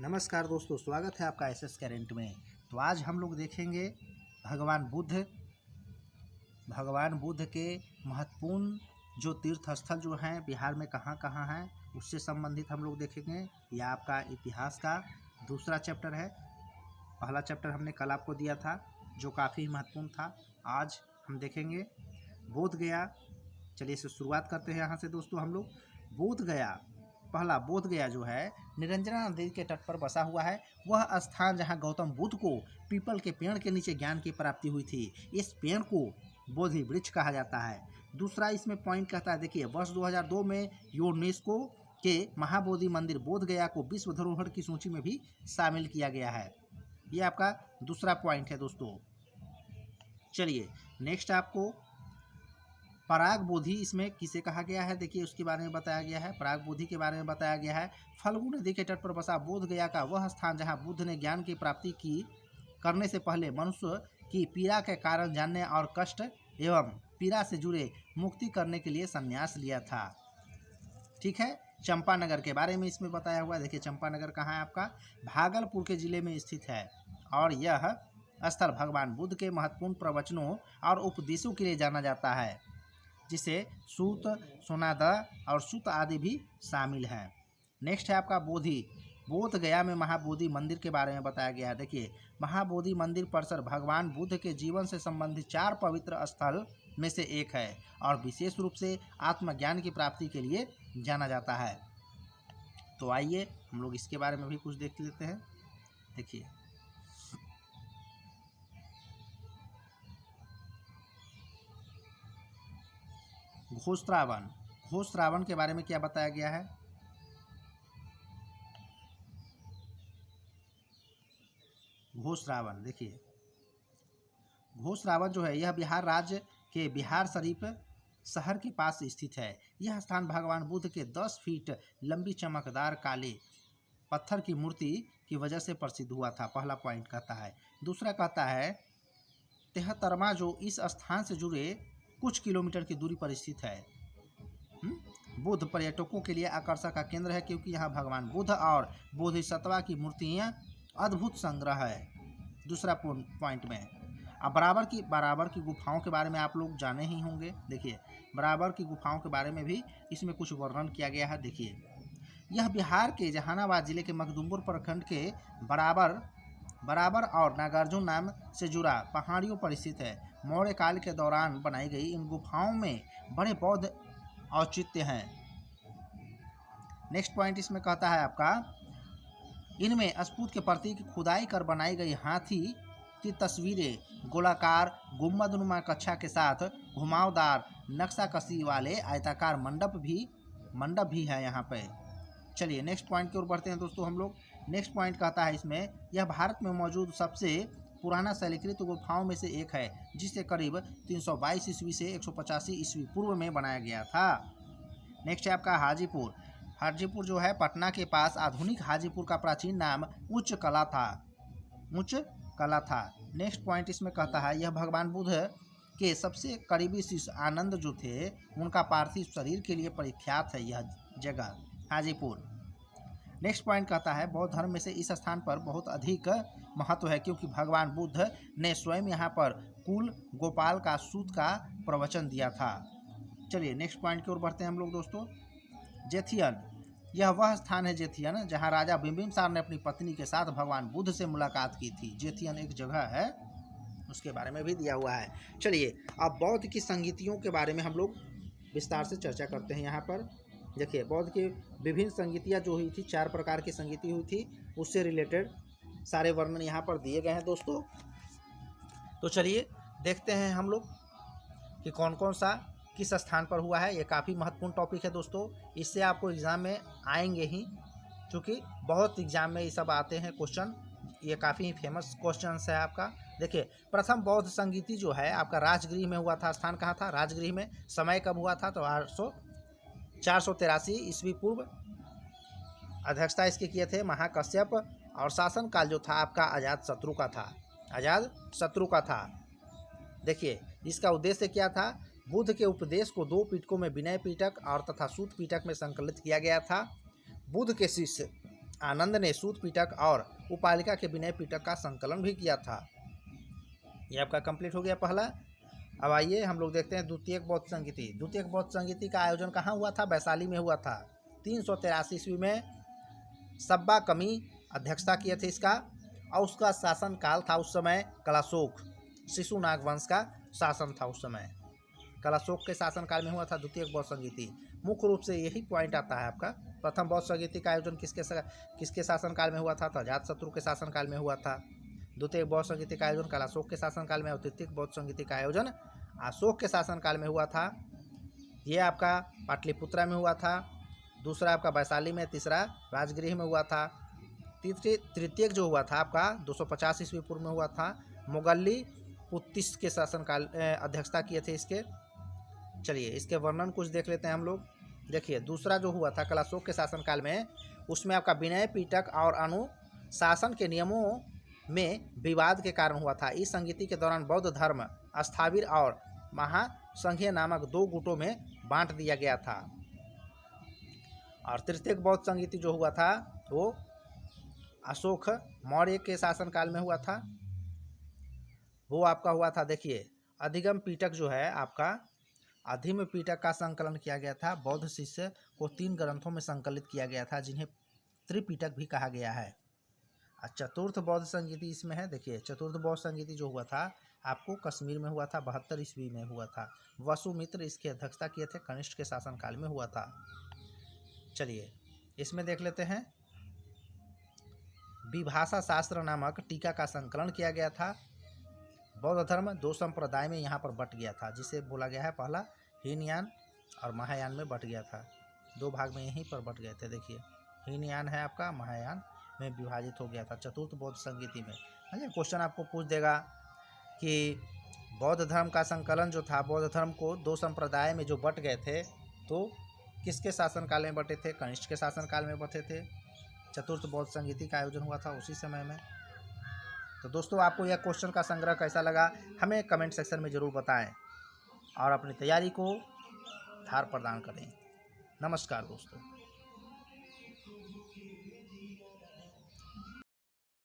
नमस्कार दोस्तों, स्वागत है आपका एसएस करेंट में। तो आज हम लोग देखेंगे भगवान बुद्ध के महत्वपूर्ण जो तीर्थ स्थल जो हैं बिहार में कहाँ कहाँ हैं उससे संबंधित हम लोग देखेंगे। यह आपका इतिहास का दूसरा चैप्टर है। पहला चैप्टर हमने कल आपको दिया था जो काफ़ी महत्वपूर्ण था। आज हम देखेंगे बोध गया। चलिए इसे शुरुआत करते हैं यहाँ से दोस्तों। हम लोग बोध गया, पहला बोध गया जो है निरंजना नदी के तट पर बसा हुआ है। वह स्थान जहाँ गौतम बुद्ध को पीपल के पेड़ के नीचे ज्ञान की प्राप्ति हुई थी। इस पेड़ को बोधि वृक्ष कहा जाता है। दूसरा इसमें पॉइंट कहता है, देखिए वर्ष 2002 में यूनेस्को के महाबोधि मंदिर बोध गया को विश्व धरोहर की सूची में भी शामिल किया गया है। ये आपका दूसरा पॉइंट है दोस्तों। चलिए नेक्स्ट आपको पराग बोधि इसमें किसे कहा गया है, देखिए उसके बारे में बताया गया है। पराग बोधि के बारे में बताया गया है। फल्गु नदी के तट पर बसा बोध गया का वह स्थान जहां बुद्ध ने ज्ञान की प्राप्ति करने से पहले मनुष्य की पीड़ा के कारण जानने और कष्ट एवं पीड़ा से जुड़े मुक्ति करने के लिए संन्यास लिया था। ठीक है। चंपानगर के बारे में इसमें बताया हुआ है। देखिए चंपानगर कहाँ है आपका, भागलपुर के जिले में स्थित है और यह स्थल भगवान बुद्ध के महत्वपूर्ण प्रवचनों और उपदेशों के लिए जाना जाता है, जिसे सूत, सोनादा और सूत आदि भी शामिल हैं। नेक्स्ट है आपका बोधि। बोध गया में महाबोधि मंदिर के बारे में बताया गया है। देखिए महाबोधि मंदिर परिसर भगवान बुद्ध के जीवन से संबंधित 4 पवित्र स्थल में से एक है और विशेष रूप से आत्मज्ञान की प्राप्ति के लिए जाना जाता है। तो आइए हम लोग इसके बारे में भी कुछ देख लेते हैं। देखिए घोष रावण के बारे में क्या बताया गया है। घोष रावण, देखिए घोष रावण जो है यह बिहार राज्य के बिहार शरीफ शहर के पास स्थित है। यह स्थान भगवान बुद्ध के 10 फीट लंबी चमकदार काले पत्थर की मूर्ति की वजह से प्रसिद्ध हुआ था। पहला पॉइंट कहता है। दूसरा कहता है तेहतरमा जो इस स्थान से जुड़े कुछ किलोमीटर की दूरी पर स्थित है। बुद्ध पर्यटकों के लिए आकर्षण का केंद्र है क्योंकि यहाँ भगवान बुद्ध और बोधिसत्वा की मूर्तियाँ अद्भुत संग्रह है। दूसरा पॉइंट में अब बराबर की गुफाओं के बारे में आप लोग जाने ही होंगे। देखिए बराबर की गुफाओं के बारे में भी इसमें कुछ वर्णन किया गया है। देखिए यह बिहार के जहानाबाद जिले के मखदुमपुर प्रखंड के बराबर और नागार्जुन नाम से जुड़ा पहाड़ियों पर स्थित है। मौर्य काल के दौरान बनाई गई इन गुफाओं में बड़े बौद्ध औचित्य हैं। नेक्स्ट पॉइंट इसमें कहता है आपका, इनमें स्फूर्त के प्रतीक खुदाई कर बनाई गई हाथी की तस्वीरें गोलाकार गुम्बदनुमा कक्षा के साथ घुमावदार नक्शाकशी वाले आयताकार मंडप भी है यहाँ पे। चलिए नेक्स्ट पॉइंट की ओर बढ़ते हैं दोस्तों हम लोग। नेक्स्ट पॉइंट कहता है इसमें, यह भारत में मौजूद सबसे पुराना शैलीकृत गुफाओं में से एक है जिसे करीब 322 ईस्वी से 185 ईस्वी पूर्व में बनाया गया था। नेक्स्ट है आपका हाजीपुर जो है पटना के पास आधुनिक हाजीपुर का प्राचीन नाम उच्च कला था। नेक्स्ट पॉइंट इसमें कहता है, यह भगवान बुद्ध के सबसे करीबी शिष्य आनंद जो थे उनका पार्थिव शरीर के लिए प्रख्यात है यह जगह हाजीपुर। नेक्स्ट पॉइंट कहता है, बौद्ध धर्म में से इस स्थान पर बहुत अधिक महत्व है क्योंकि भगवान बुद्ध ने स्वयं यहाँ पर कुल गोपाल का सूत का प्रवचन दिया था। चलिए नेक्स्ट पॉइंट की ओर बढ़ते हैं हम लोग दोस्तों। जेथियन, यह वह स्थान है जेथियन जहाँ राजा बिम्बिसार ने अपनी पत्नी के साथ भगवान बुद्ध से मुलाकात की थी। जेथियन एक जगह है, उसके बारे में भी दिया हुआ है। चलिए अब बौद्ध की संगीतियों के बारे में हम लोग विस्तार से चर्चा करते हैं। यहाँ पर देखिए बौद्ध की विभिन्न संगीतियाँ जो हुई थी, 4 प्रकार की संगीति हुई थी, उससे रिलेटेड सारे वर्णन यहाँ पर दिए गए हैं दोस्तों। तो चलिए देखते हैं हम लोग कि कौन कौन सा किस स्थान पर हुआ है। ये काफ़ी महत्वपूर्ण टॉपिक है दोस्तों, इससे आपको एग्ज़ाम में आएंगे ही, क्योंकि बहुत एग्ज़ाम में ये सब आते हैं क्वेश्चन। ये काफ़ी फेमस क्वेश्चन है आपका। देखिए प्रथम बौद्ध संगीति जो है आपका राजगृह में हुआ था। स्थान कहाँ था, राजगृह में। समय कब हुआ था, तो 483 ईस्वी पूर्व। अध्यक्षता इसकी किए थे महाकश्यप और शासन काल जो था आपका अजात शत्रु का था। देखिए इसका उद्देश्य क्या था, बुद्ध के उपदेश को 2 पिटकों में विनय पिटक और तथा सूत पिटक में संकलित किया गया था। बुद्ध के शिष्य आनंद ने सूत पीटक और उपालिका के विनय पीटक का संकलन भी किया था। ये आपका कंप्लीट हो गया पहला। अब आइए हम लोग देखते हैं द्वितीयक बौद्ध संगीति। द्वितीयक बौद्ध संगीति का आयोजन कहाँ हुआ था? वैशाली में हुआ था। 383 ईस्वी में सब्बा कमी अध्यक्षता किए थे इसका, और उसका शासन काल था उस समय कलाशोक, शिशुनाग वंश का शासन था उस समय। कलाशोक के शासन काल में हुआ था द्वितीयक बौद्ध संगीति। मुख्य रूप से यही पॉइंट आता है आपका। प्रथम बौद्ध संगीति का आयोजन किसके शासन काल में हुआ था? तो अजातशत्रु के शासन काल में हुआ था। द्वितीय बौद्ध संगीति का आयोजन कलाशोक के शासन काल में, और तृतीय बौद्ध संगीति का आयोजन अशोक के शासन काल में हुआ था। ये आपका पाटलिपुत्रा में हुआ था, दूसरा आपका वैशाली में, तीसरा राजगृह में हुआ था। तृतीयक जो हुआ था आपका 250 ईस्वी पूर्व में हुआ था। मुगल्ली पुत्तिस के शासन काल अध्यक्षता किए थे इसके। चलिए इसके वर्णन कुछ देख लेते हैं हम लोग। देखिए दूसरा जो हुआ था कलाशोक के शासन काल में, उसमें आपका विनय पीटक और अनुशासन के नियमों में विवाद के कारण हुआ था। इस संगीति के दौरान बौद्ध धर्म स्थाविर और महासंघीय नामक 2 गुटों में बांट दिया गया था। और तृतीयक बौद्ध संगीति जो हुआ था वो अशोक मौर्य के शासन काल में हुआ था। वो आपका हुआ था, देखिए अधिगम पीटक जो है आपका, अधिम पीटक का संकलन किया गया था। बौद्ध शिष्य को 3 ग्रंथों में संकलित किया गया था, जिन्हें त्रिपिटक भी कहा गया है। चतुर्थ बौद्ध संगीति इसमें है। देखिए चतुर्थ बौद्ध संगीति जो हुआ था आपको कश्मीर में हुआ था, 72 ईस्वी में हुआ था। वसुमित्र इसकी अध्यक्षता किए थे, कनिष्ठ के शासन काल में हुआ था। चलिए इसमें देख लेते हैं। विभाषा शास्त्र नामक टीका का संकलन किया गया था। बौद्ध धर्म 2 संप्रदाय में यहाँ पर बट गया था, जिसे बोला गया है पहला हीनयान और महायान में बट गया था। 2 भाग में यहीं पर बट गए थे। देखिए हीनयान है आपका, महायान में विभाजित हो गया था चतुर्थ बौद्ध संगीति में। क्वेश्चन आपको पूछ देगा कि बौद्ध धर्म का संकलन जो था, बौद्ध धर्म को 2 संप्रदाय में जो बट गए थे, तो किसके शासन काल में बटे थे? कनिष्ठ के शासन काल में बटे थे। चतुर्थ बौद्ध संगीति का आयोजन हुआ था उसी समय में। तो दोस्तों आपको यह क्वेश्चन का संग्रह कैसा लगा हमें कमेंट सेक्शन में ज़रूर बताएं, और अपनी तैयारी को धार प्रदान करें। नमस्कार दोस्तों।